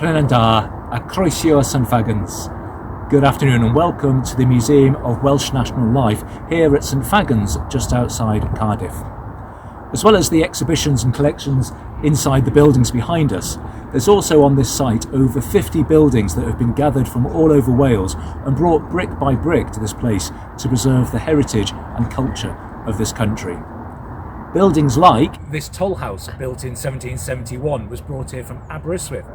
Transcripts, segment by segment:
Bren and a croeso St Fagans. Good afternoon and welcome to the Museum of Welsh National Life here at St Fagans, just outside Cardiff. As well as the exhibitions and collections inside the buildings behind us, there's also on this site over 50 buildings that have been gathered from all over Wales and brought brick by brick to this place to preserve the heritage and culture of this country. Buildings like this toll house, built in 1771, was brought here from Aberystwyth.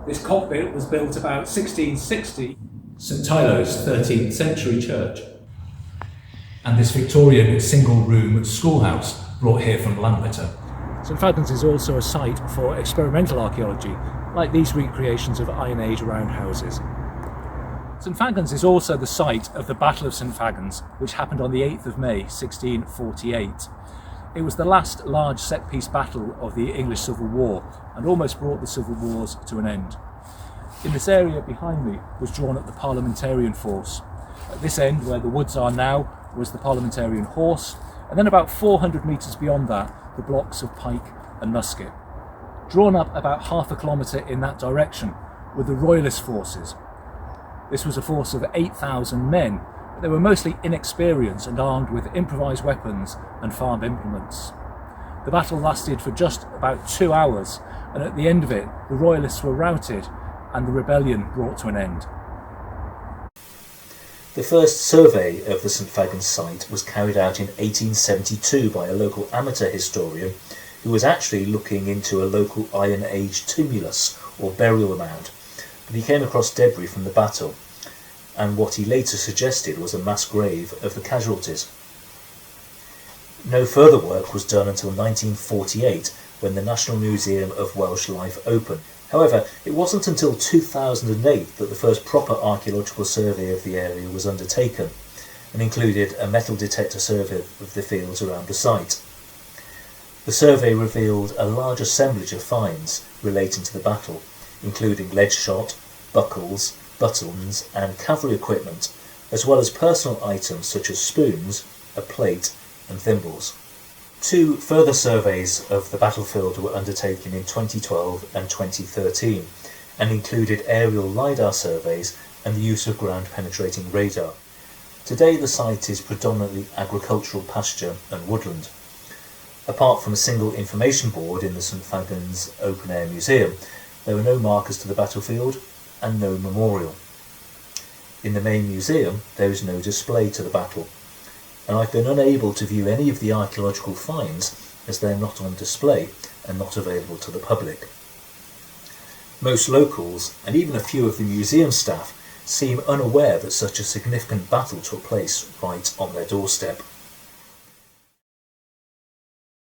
This cockpit was built about 1660. St Tylo's 13th century church. And this Victorian single-room schoolhouse, brought here from Lampeter. St Fagans is also a site for experimental archaeology, like these recreations of Iron Age roundhouses. St Fagans is also the site of the Battle of St Fagans, which happened on the 8th of May 1648. It was the last large set-piece battle of the English Civil War and almost brought the Civil Wars to an end. In this area behind me was drawn up the Parliamentarian force. At this end, where the woods are now, was the Parliamentarian horse, and then about 400 metres beyond that, the blocks of pike and musket. Drawn up about half a kilometre in that direction were the Royalist forces. This was a force of 8,000 men, but they were mostly inexperienced and armed with improvised weapons and farm implements. The battle lasted for just about 2 hours, and at the end of it, the Royalists were routed and the rebellion brought to an end. The first survey of the St Fagans site was carried out in 1872 by a local amateur historian who was actually looking into a local Iron Age tumulus or burial mound, but he came across debris from the battle and what he later suggested was a mass grave of the casualties. No further work was done until 1948 when the National Museum of Welsh Life opened. However, it wasn't until 2008 that the first proper archaeological survey of the area was undertaken and included a metal detector survey of the fields around the site. The survey revealed a large assemblage of finds relating to the battle, including lead shot, buckles, buttons and cavalry equipment, as well as personal items such as spoons, a plate and thimbles. Two further surveys of the battlefield were undertaken in 2012 and 2013 and included aerial LiDAR surveys and the use of ground-penetrating radar. Today the site is predominantly agricultural pasture and woodland. Apart from a single information board in the St Fagans Open-Air Museum, there were no markers to the battlefield and no memorial. In the main museum there is no display to the battle, and I've been unable to view any of the archaeological finds as they're not on display and not available to the public. Most locals, and even a few of the museum staff, seem unaware that such a significant battle took place right on their doorstep.